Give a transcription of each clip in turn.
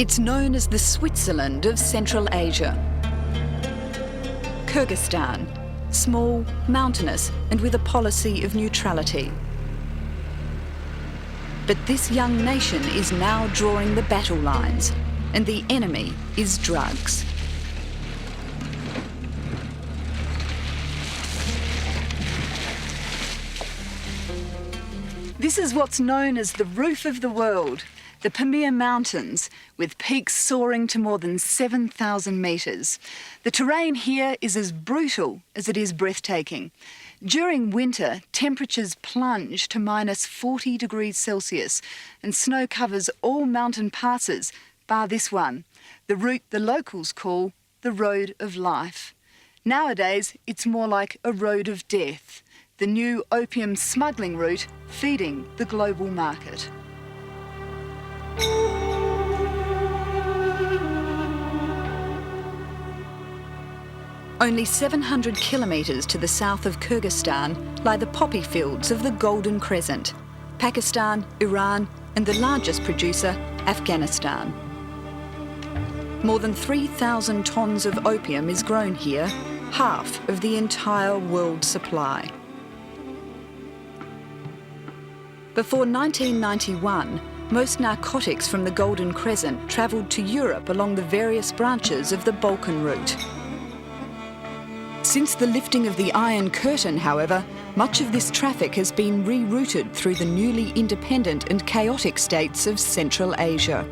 It's known as the Switzerland of Central Asia. Kyrgyzstan, small, mountainous, and with a policy of neutrality. But this young nation is now drawing the battle lines, and the enemy is drugs. This is what's known as the roof of the world, the Pamir Mountains, with peaks soaring to more than 7,000 metres. The terrain here is as brutal as it is breathtaking. During winter, temperatures plunge to minus 40 degrees Celsius, and snow covers all mountain passes, bar this one, the route the locals call the Road of Life. Nowadays, it's more like a road of death, the new opium smuggling route feeding the global market. Only 700 kilometres to the south of Kyrgyzstan lie the poppy fields of the Golden Crescent, Pakistan, Iran, and the largest producer, Afghanistan. More than 3,000 tonnes of opium is grown here, half of the entire world supply. Before 1991, most narcotics from the Golden Crescent travelled to Europe along the various branches of the Balkan route. Since the lifting of the Iron Curtain, however, much of this traffic has been rerouted through the newly independent and chaotic states of Central Asia.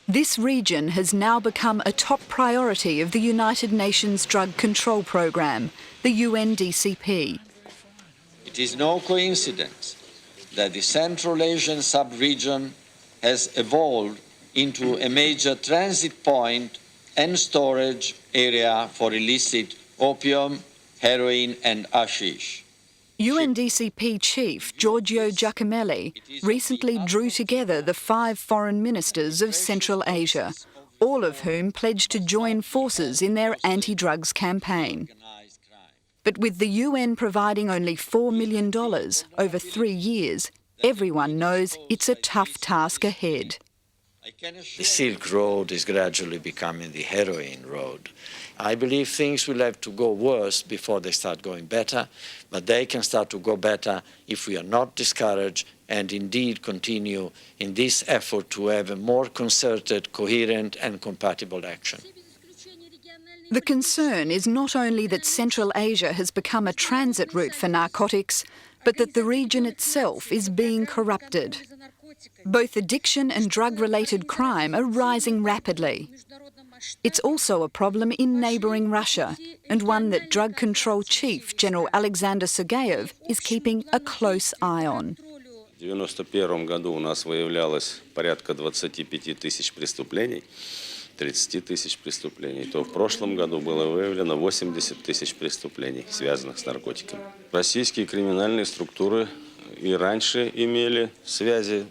This region has now become a top priority of the United Nations Drug Control Programme, the UNDCP. It is no coincidence that the Central Asian sub-region has evolved into a major transit point and storage area for illicit opium, heroin and hashish. UNDCP chief Giorgio Giacomelli recently drew together the 5 foreign ministers of Central Asia, all of whom pledged to join forces in their anti-drugs campaign. But with the UN providing only $4 million over 3 years, everyone knows it's a tough task ahead. The Silk Road is gradually becoming the heroin road. I believe things will have to go worse before they start going better, but they can start to go better if we are not discouraged and indeed continue in this effort to have a more concerted, coherent and compatible action. The concern is not only that Central Asia has become a transit route for narcotics, but that the region itself is being corrupted. Both addiction and drug-related crime are rising rapidly. It's also a problem in neighbouring Russia, and one that Drug Control Chief General Alexander Sergeyev is keeping a close eye on. В 1991 году у нас выявлялось порядка 25 тысяч преступлений, 30 тысяч преступлений, то в прошлом году было выявлено 80 тысяч преступлений, связанных с наркотиками. Российские криминальные структуры и раньше имели связи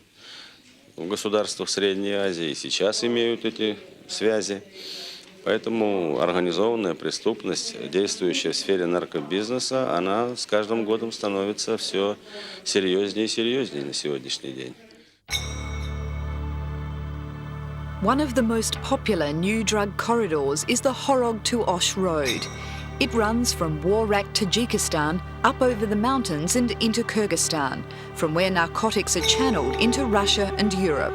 в государствах Средней Азии, и сейчас имеют эти связи. Поэтому организованная преступность, действующая в сфере наркобизнеса, она с каждым годом становится все серьезнее и серьезнее на сегодняшний день. One of the most popular new drug corridors is the Horog to Osh Road. It runs from war-racked Tajikistan up over the mountains and into Kyrgyzstan, from where narcotics are channelled into Russia and Europe.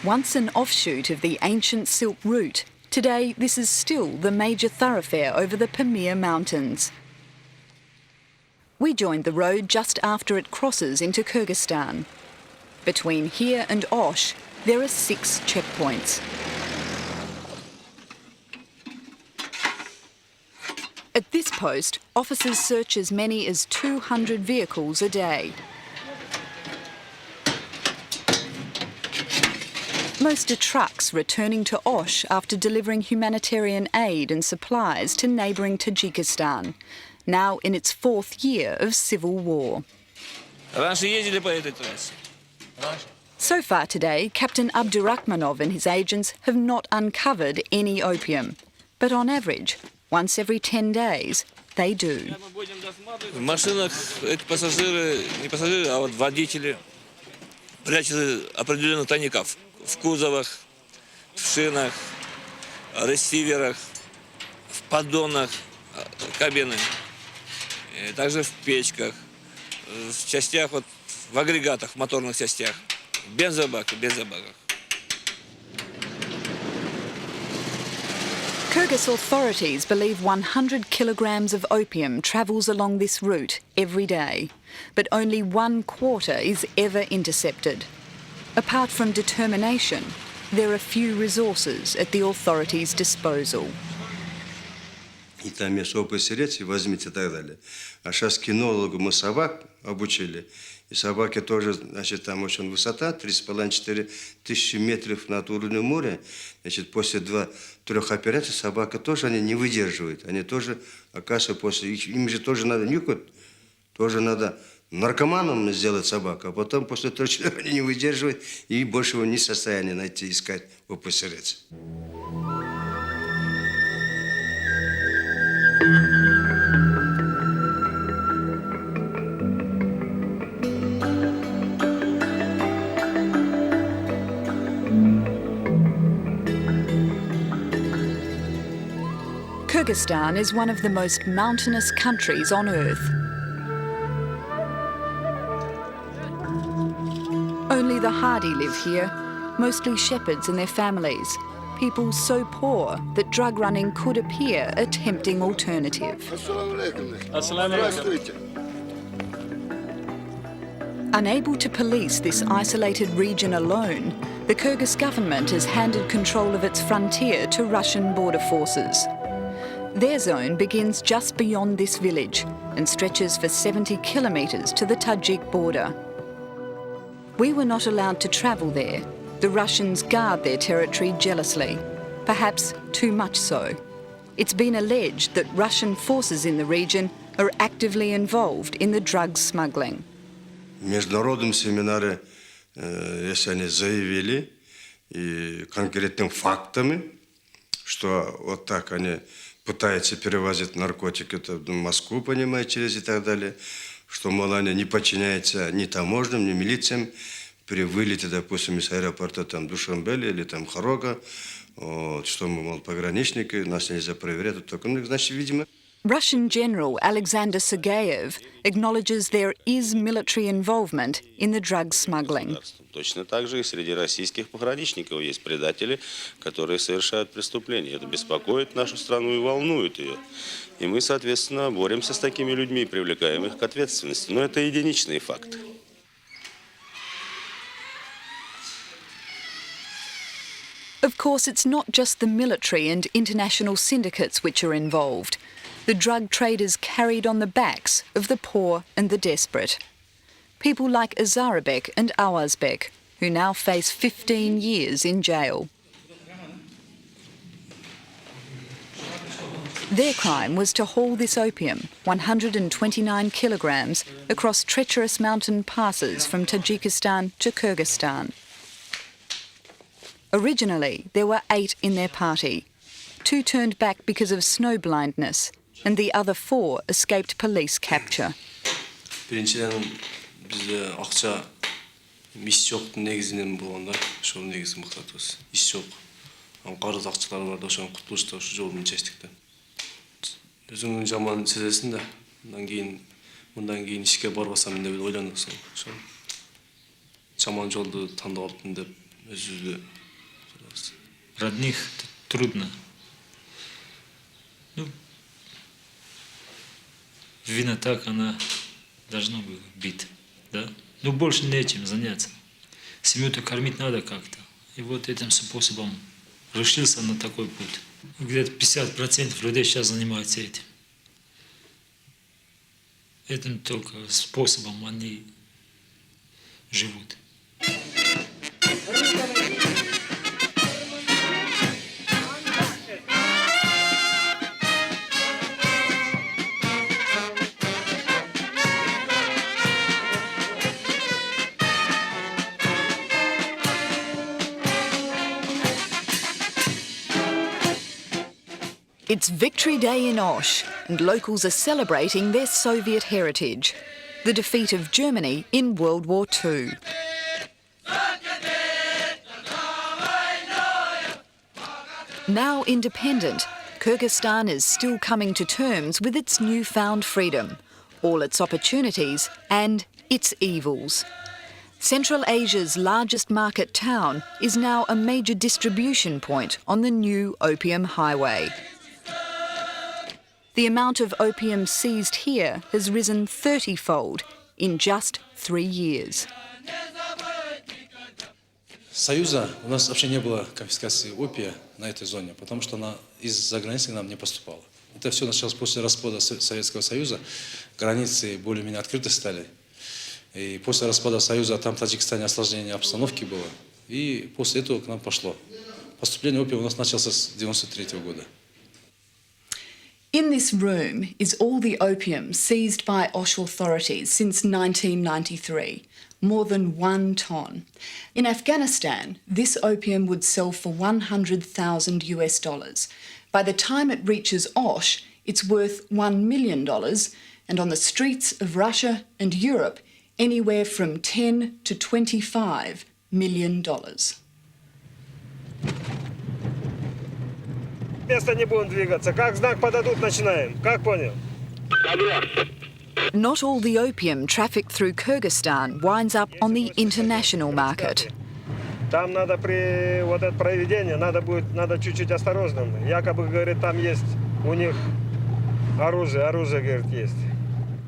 Once an offshoot of the ancient Silk Route, today this is still the major thoroughfare over the Pamir Mountains. We joined the road just after it crosses into Kyrgyzstan. Between here and Osh, there are 6 checkpoints. At this post, officers search as many as 200 vehicles a day. Most are trucks returning to Osh after delivering humanitarian aid and supplies to neighbouring Tajikistan, now in its 4th year of civil war. Раньше ездили по этой трассе. So far today, Captain Abdurakhmanov and his agents have not uncovered any opium. But on average, once every 10 days, they do. В машинах эти пассажиры, не пассажиры, а вот водители прячут определенных тайников в кузовах, в шинах, ресиверах, в поддонах кабины, и также в печках, в частях, вот, в агрегатах, в моторных частях, в бензобаках. Kyrgyz authorities believe 100 kilograms of opium travels along this route every day, but only 1/4 is ever intercepted. Apart from determination, there are few resources at the authorities' disposal. И там есть опыт сиречи, возьмите и так далее. А сейчас кинологу мы собак обучили. И собаки тоже, значит, там очень высота, 3,5-4 тысячи метров над уровнем моря. Значит, после 2-3 операций собака тоже они не выдерживают. Они тоже, оказывается, после... Им же тоже надо нюхать, тоже надо наркоманом сделать собаку. А потом после того, что они не выдерживают, и больше его не в состоянии найти, искать в опосередце. Kyrgyzstan is one of the most mountainous countries on earth. Only the hardy live here, mostly shepherds and their families, people so poor that drug running could appear a tempting alternative. Unable to police this isolated region alone, the Kyrgyz government has handed control of its frontier to Russian border forces. Their zone begins just beyond this village and stretches for 70 kilometres to the Tajik border. We were not allowed to travel there. The Russians guard their territory jealously, perhaps too much so. It's been alleged that Russian forces in the region are actively involved in the drug smuggling. Международные семинары, если они заявили, и конкретными фактами, что вот так они пытаются перевозить наркотики в Москву, понимаете, через и так далее, что, мол, они не подчиняются ни таможням, ни милициям при вылете, допустим, из аэропорта там Душанбе или там Хорога, вот, что мы, мол, пограничники, нас нельзя проверять, только, ну, значит, видимо. Russian General Alexander Sergeyev acknowledges there is military involvement in the drug smuggling. Точно так же и среди российских пограничников есть предатели, которые совершают преступления. Это беспокоит нашу страну и волнует ее. И мы, соответственно, боремся с такими людьми и привлекаем их к ответственности. Но это единичные факты. Of course, it's not just the military and international syndicates which are involved. The drug trade is carried on the backs of the poor and the desperate. People like Azarabek and Awazbek, who now face 15 years in jail. Their crime was to haul this opium, 129 kilograms, across treacherous mountain passes from Tajikistan to Kyrgyzstan. Originally, there were 8 in their party. 2 turned back because of snow blindness, and the other 4 escaped police capture. Биринчиден бизде акча иш жоктун негизинен болгондо ошол негизи мактатыбыз. Иш жок. Карыз акчалар бар да ошон кутулушта ошол жолдун чечтик да. Өзүңдүн жаман сезесиң да. Мындан кийин ишке барбасам деп ойлонуп ошол. Жаман жолду тандап алыптым деп өзүбүздү. Родных трудно. Ну, вина так, она должна была быть, да? Ну, больше нечем заняться. Семью-то кормить надо как-то. И вот этим способом решился на такой путь. Где-то 50% людей сейчас занимаются этим. Этим только способом они живут. It's Victory Day in Osh, and locals are celebrating their Soviet heritage, the defeat of Germany in World War II. Now independent, Kyrgyzstan is still coming to terms with its newfound freedom, all its opportunities and its evils. Central Asia's largest market town is now a major distribution point on the new opium highway. The amount of opium seized here has risen 30-fold in just 3 years. Союза у нас вообще не было конфискации опия на этой зоне, потому что она из-за границы к нам не поступала. Это все началось после распада Советского Союза. Границы более-менее открыты стали. И после распада Союза там в Таджикистане осложнение обстановки было. И после этого к нам пошло. Поступление опия у нас началось с 1993 года. In this room is all the opium seized by Osh authorities since 1993, more than 1 tonne. In Afghanistan, this opium would sell for $100,000 US. By the time it reaches Osh, it's worth $1 million, and on the streets of Russia and Europe, anywhere from $10 to $25 million. Место не будем двигаться. Как знак подадут, начинаем. Как понял? Not all the opium trafficked through Kyrgyzstan winds up on the international market. Там надо при вот это проведение, надо чуть-чуть осторожным. Якобы, говорит, там есть у них оружие, говорит, есть.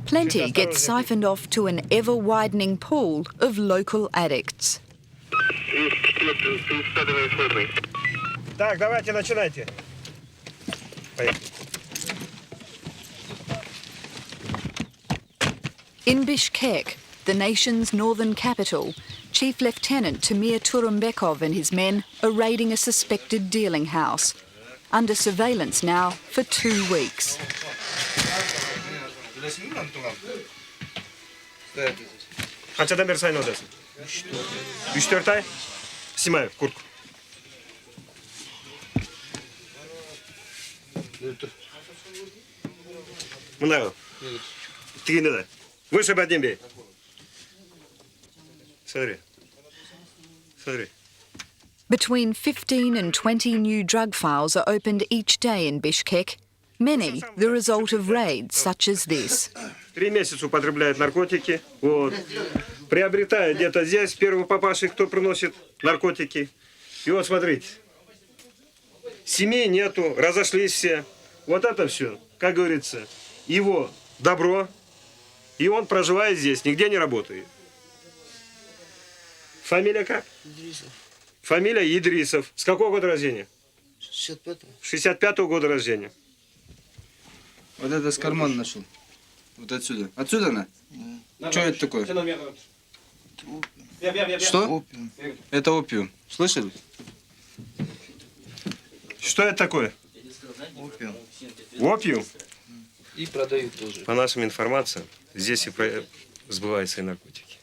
Plenty gets siphoned off to an ever-widening pool of local addicts. Так, давайте, начинайте. In Bishkek, the nation's northern capital, Chief Lieutenant Tamir Turumbekov and his men are raiding a suspected dealing house, under surveillance now for 2 weeks. Қаншадан бері сайын одасың? 3-4 ай? Снимаю куртку. Мынау. Тигенді да. Выше подним бей. Смотри. Between 15 and 20 new drug files are opened each day in Bishkek, many the result of raids such as this. 3 месяца употребляют наркотики. Вот. Приобретают где-то здесь первый папаша, кто приносит наркотики. И вот смотрите. Семей нету, разошлись все. Вот это все, как говорится, его добро. И он проживает здесь, нигде не работает. Фамилия как? Идрисов. Фамилия Идрисов. С какого года рождения? 65-го. 65-го года рождения. Вот это с кармана нашел. Вот отсюда. Отсюда она? Что это такое? Что? Опиум. Это опиум. Слышали? Что это такое? Опиум. Опиум? И продают тоже. По нашим информациям, здесь и сбываются и наркотики.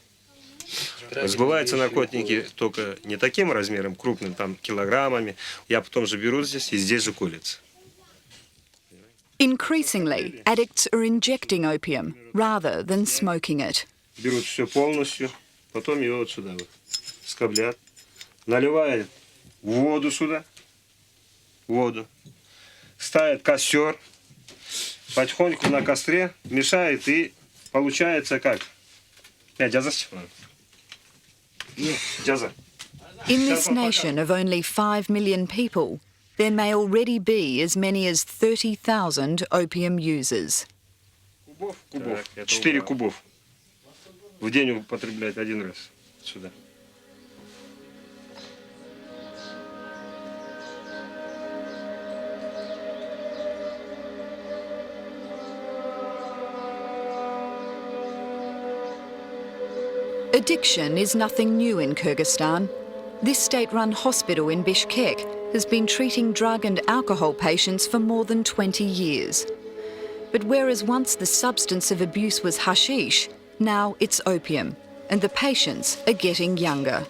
Сбываются наркотики только не таким размером, крупным, там, килограммами. Я потом же беру здесь и здесь же колется. Increasingly, addicts are injecting opium rather than smoking it. Берут все полностью, потом его вот сюда вот скоблят, наливают воду сюда, воду, ставят костер, потихоньку на костре мешает и получается как? In this nation of only 5 million people, there may already be as many as 30,000 opium users. Кубов. 4 кубов в день употребляют 1 раз сюда. Addiction is nothing new in Kyrgyzstan. This state-run hospital in Bishkek has been treating drug and alcohol patients for more than 20 years. But whereas once the substance of abuse was hashish, now it's opium, and the patients are getting younger.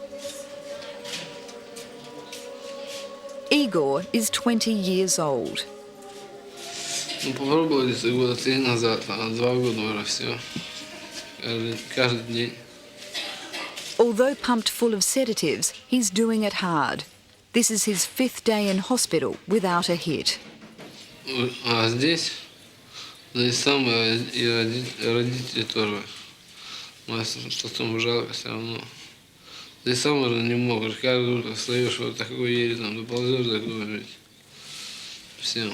Igor is 20 years old. Ну, попробовал где-то года 3 назад, а 2 года уже все. Каждый день. Although pumped full of sedatives, he's doing it hard. This is his 5th day in hospital without a hit. А здесь самое и родители тоже. Потом жалко все равно. Здесь сам уже не мог. Каждое утро встаешь, вот такой еле там доползешь до кого-нибудь. Все.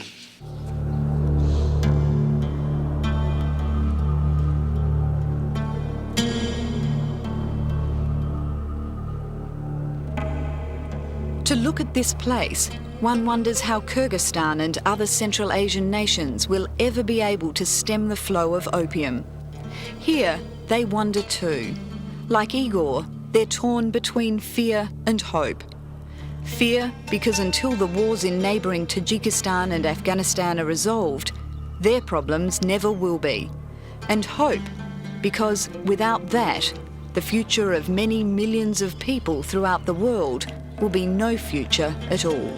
To look at this place, one wonders how Kyrgyzstan and other Central Asian nations will ever be able to stem the flow of opium. Here, they wonder too. Like Igor, they're torn between fear and hope. Fear because until the wars in neighbouring Tajikistan and Afghanistan are resolved, their problems never will be. And hope because without that, the future of many millions of people throughout the world will be no future at all.